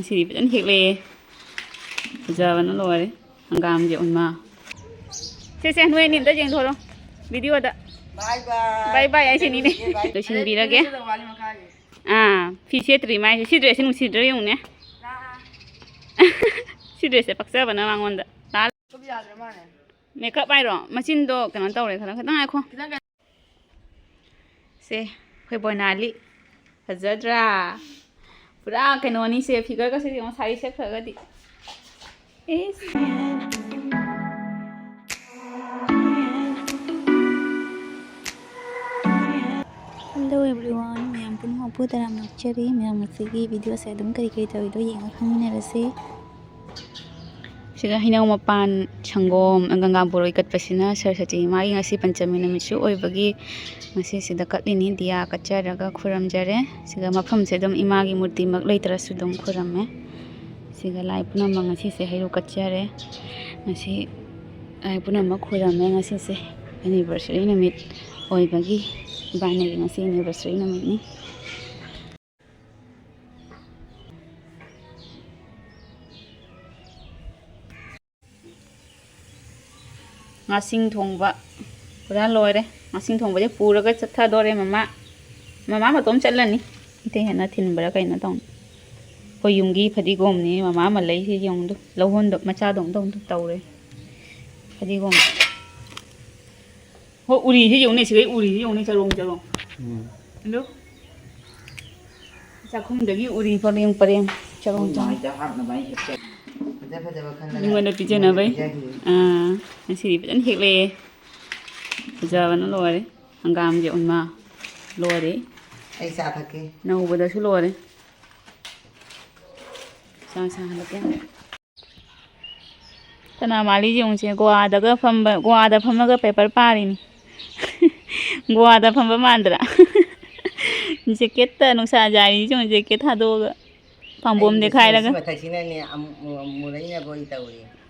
Sini vẫn thiệt lệ. Giờ vẫn nó lồi hangam gì ổn mà. Xe nuôi niệm tới chừng thôi đâu. Video đó. Bye bye anh xin đi. Tôi xin đi ra kìa. Phi xe trì mai xe dress nó xe dress không nè. Xe dress sẽ bắt xe vào nó mang ngon đó. Makeup ai rồi, machine đó cái nó tao đấy, khá đang ai không? Xe, phải bôi nali, thật rất ra. Pura cái nó ní xe figure cái gì mà sai xe phải cái gì. Hello everyone, I'm Mandhw Putunu. I'm actually my video saya dum kari tahu itu yang kami narasi. Siga hinaw mapan changgom ang ganggang puro ikat pasina sarasati magi ngasi panchami numitsu oy bagi ngasi sida katlini dia kacharaga khuram jare siga mafam se dum imagi murti mak leitra sudum khuram me siga lai puna ngasi se hairu kachare ngasi ai puna mak khuram me ngasi se anniversary numit oy bagi bani ngasi anniversary numit ni ngasing thongba pura loire ngasing thongba je puraga chatha dore mama matom chalani ite hena thin bara kaina tong ko yumgi phadigom ni mama ma lei si yong du lohon dok macha dong dong tawre phadigom ho uri si yong ni si uri si yong ni chalong lu cha khum dagi uri pareng chalong nhưng mà nó bị chơi nào vậy anh xí vẫn thiệt lệ giờ nó lôi đấy hangam gì ổn mà lôi đấy ai sao thật kì nào bây giờ số lôi đấy sao là cái thế nào mà lý dùng chứ qua đó cái phẩm nó cái paper pari ni qua đó phẩm mandra jacket nó xa dài dùng jacket thà đồ phòng bom dikhai laga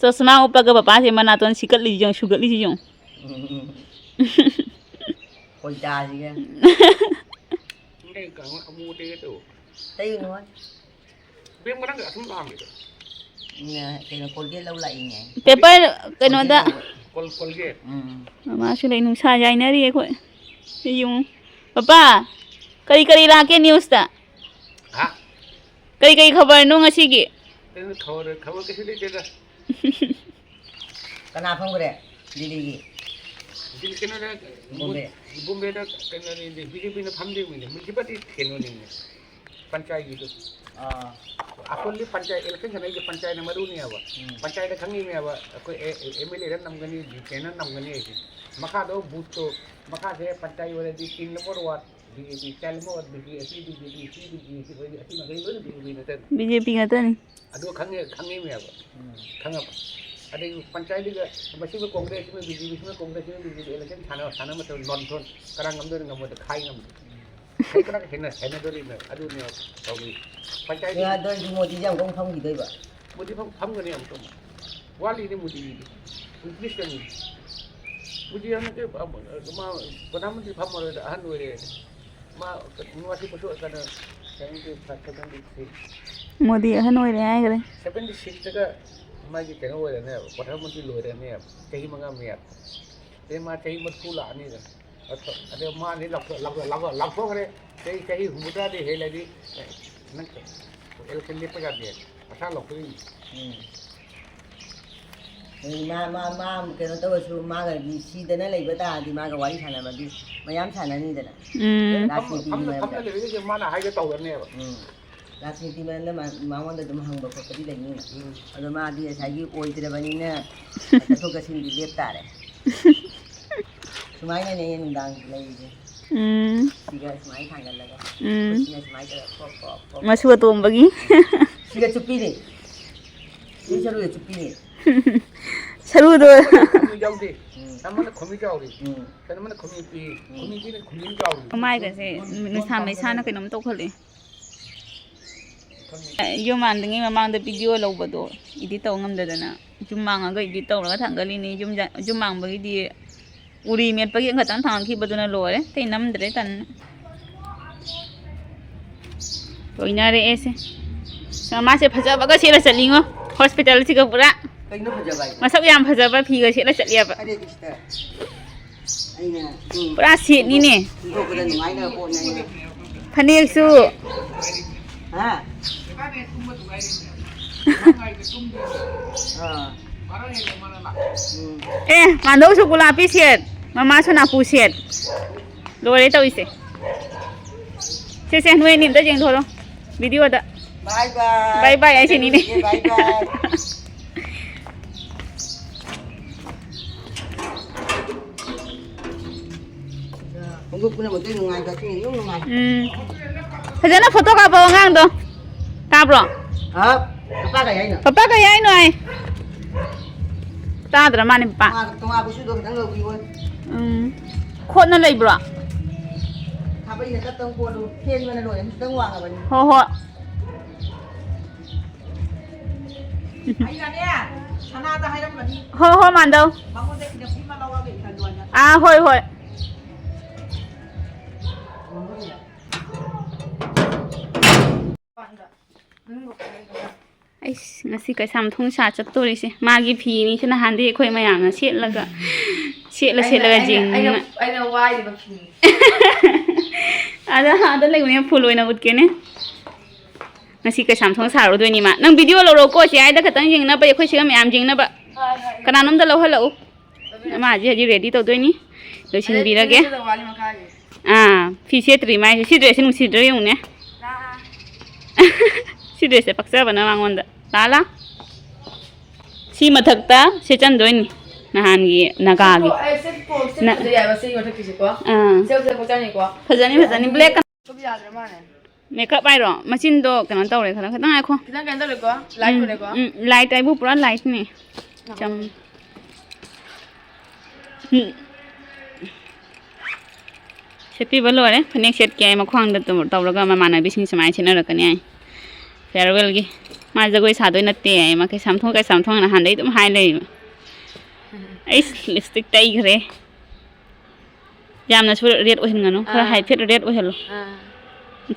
chosma upaga papa se mana ton sikat li jong sugar li jong koi da ji ga đây cả amu tê tu tây nó biết mà đang ở thung làng nè cái nó con lâu lại nhỉ paper cái nó da con ghét mà su lai nu sa jai na ri khoi si jong papa kari la ke news ta hả kari khabar no ngasi gi खबर कैसे ले चला कना phone करे दीदी की दिल के ना बॉम्बे दा कना ने बीजेपी ने फम दे में मुनिसिपलिटी केनो ने पंचायत की तो अकोली पंचायत इलेक्शन छने के पंचायत ने मरु नहीं आवा पंचायत खंगी में आवा कोई एमएलए रन नमगनी केना नमगनी है मखा दो बूथ तो मखा से पंचायत वाले दी 3 नंबर वार्ड बीजेपी चलमो BJP ngata ni adu khangi me aba khanga ade panchayat ga basi me congress me bjp me congress me bjp election thana ma non thon karang ngam de ngam de khai ngam khai kara hena dori me adu ne tawi panchayat ya doi ji modi jam gong phong gi doi ba modi phong ga ne am to wali ne modi english kan modi am ke ma pradhanmantri pham ma da han wore ma nuwasi pasu kana thank you Modi हन होय रे आय रे 76 तक मागी केनो होय रे ने प्रधानमंत्री लोय रे ने कई मंगा मिया ते मा कई मत फूला नि रे अरे मा नि लग करे कई हुमुदा दे हे लदी नन इलेक्शन ले पगा दे असा लोकरी मा के न तो सु मा ga di si de na lai ba ta di ma ga wai sana ba di mayam sana ni de na हम ले जे मा ना हाय के तो ने राजनीति में ना मामों ने तुम हंग बको कभी लेंगे ना अगर माँ दी ऐसा ही कोई तरह बनी ना तो कैसे नहीं देता रहे सुमाई ने नहीं निदान लेंगे सिगा सुमाई खाने लगा उसने सुमाई का masuk tu bagi सिगा चुप्पी नहीं ये चलो ये चुप्पी नहीं seru tu जाऊ दे हमने खमी जाऊ दे तने मन खमी पी ने खमी जाऊ दे mai kan se nusa mai sana kai nom to khole Yumang dengi memang ada video lau betul. Ini tahu ngam dah na. Yumang agak ini tahu lah kan kali ni yumang bagi dia uri miat pagi enggak tan thang ki betul na loh le. Tapi nam dere tan. तो इनारे ऐसे มาเสียพระเจ้าก็เสียละจัดลิงอ่ะ hospital สิกับปุระ Kayno pa jabay. มาสักยามพระเจ้าพี่ก็เสียละจัดเรียบ Ade kista. Ay na. ปุระเสียนี่นี่ Ito ko na ngay na po na yun. พเนกสู้ Ha? Kita ni kumba tu gaya ni. Ngai ke kumba. Barang yang mana nak? เอ๊ะมาดูสุกุลาพี่เสียดมาชนะผู้เสียดรู้อะไรตัวอีเสเสียหน่วยนิ่มตัวจริงโทรวิดีโอเด้อ Bye bye. บายบายไอ้เช่นนี้นี่ Bye bye. Kung gusto na mo ito, nungay ka ito, yung nungay. พระเจ้าน่ะโฟโต้กลับเอาง่างตัวกลับหรอ Ha? Kapagay ay na. ป้าก็ย้ายหน่อยตาตระมานี่ป้า Kung ako sudo, ang gawiwan. คนนั่นเลยบรอ Kapag nakatang po, hen mo na doon, ang wanga ba niya? โหโห Ayun niya, sana tayo naman ni โหโหมันเด้อ bangun dek na pima lawag ikan doon niya. โหยโหยไอ้งั้นสิก็ซ้ำทุ่งชาจักตัวเลยสิมากี่พีนี่ฉันหันที่คุยมาอย่างน่ะเช็ดแล้วก็จริง I know why the pee. ada lagi punya puluh na ut kene nasi ka sam thong sa ro doi ni ma nang video lo ko si ai da ka tang jing na ba khoi si am jing na ba kana nom da lo hello ma ji ji ready to doi ni lo chin bi la ke phi se tri mai si dress nu si dre yung ne si dress se paksa ba na mangon da la si mathak ta se chan doi ni nahan gi naga gi na ya ba sei wata kisi ko sei ko tani ko phajani black to bi adra ma ne makeup ai ro machine do kana taw re khana khata ai kho kidan kan dole ko light ko ne ko light ai bu pura light ni cham sepi balo re phanek set ke ma khwang da taw ra ga ma mana bising samai china ra kani ai farewell gi ma jagoi sa doi na te ai ma ke samthong na han dei tum hai lei ai lipstick tai gre yamna su red o hin ngano khara hai phet red o helo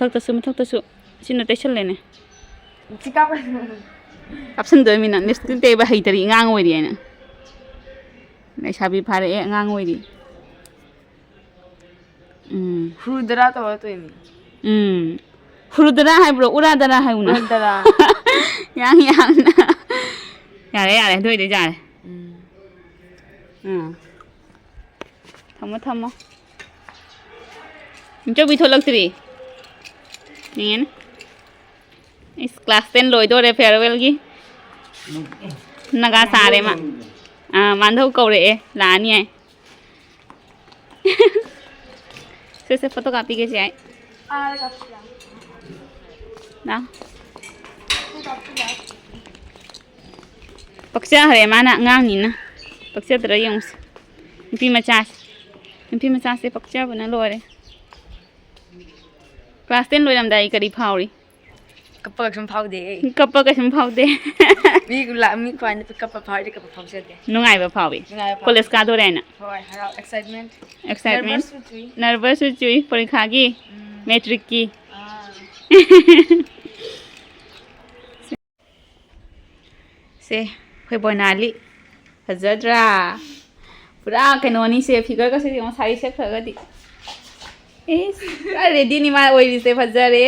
thak ta su sin te chal le ne chika kapsan doi mina lipstick te ba hai tari ngang oi ri na nei sabi phare e ngang oi ri hrudra to to ni hrudra hai bro uradara hai una uradara yang na yare doi de ja le thamo cho bi tholak tri nen is class 10 loi do re farewell gi naga sare ma mandhw kau re la ni ai se photocopy ke jai da paksa hare mana ngang ni na paksa tra yung mpi macha se pakcha bana lore class 10 loi lam dai kari phauri kapag sum phau de kappa ka sim phau de mi la mi kwan de kapag phau de kapag phau se de nungai ba phawi college ka do re na hoi harau excitement nervous chui parikha gi metric ki se khoi bonali fazadra pura kanoni se figure ka se ma sari se khaga di is ready ni ma oi se fazare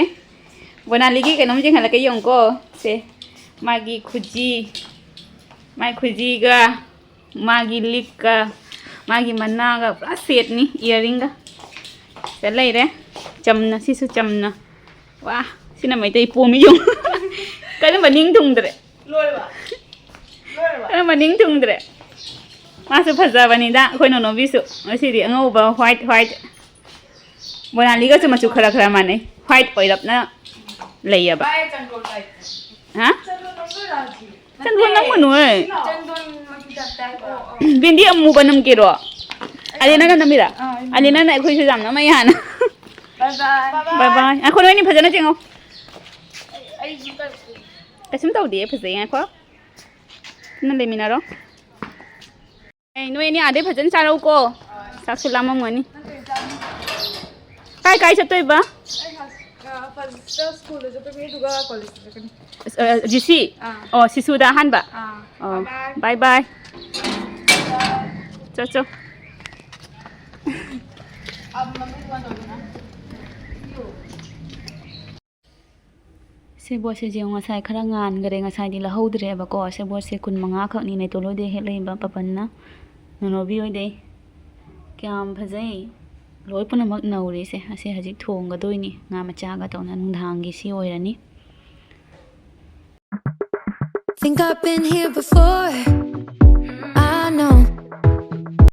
bonali gi kanom jing hala ka yong ko se magi khuji ga magi lik ka magi manna ga pura set ni earring ga se lai re chamna sisu chamna wa sina mai tai pu mi yong ka na maning thung dre loi ba ka na maning thung dre masu phajabani da khoi no bisu asi ri angau ba white bonali ga chuma chu khara mane white oirap na leiya ba bai chan ko lai ha chan do no ra ji chan do nang manu ai chan do ma ki da tai ko bindi amu banam ki ro alina ga namira alina na khoi su jam na mai han bye bye a khoi ni phajana chengo ai ji ta kasim tau de phajai nga kho na le mina ro ai noi ni ade phajan cha ro ko sak su lam ngani kai chatoi ba ai first school je pe me duga college GC oh sisuda hanba oh bye bye cho cho sebot se jeng ngasai khara ngan gare ngasai di lahodre ba ko sebot se kun manga khak ni nei to lode he lei ba papan na nonobi oi de kyam phajai loi punamak nauri se ase hajik thong ga doini nga macha ga tawna nungdhang gi si oirani Think I've been here before.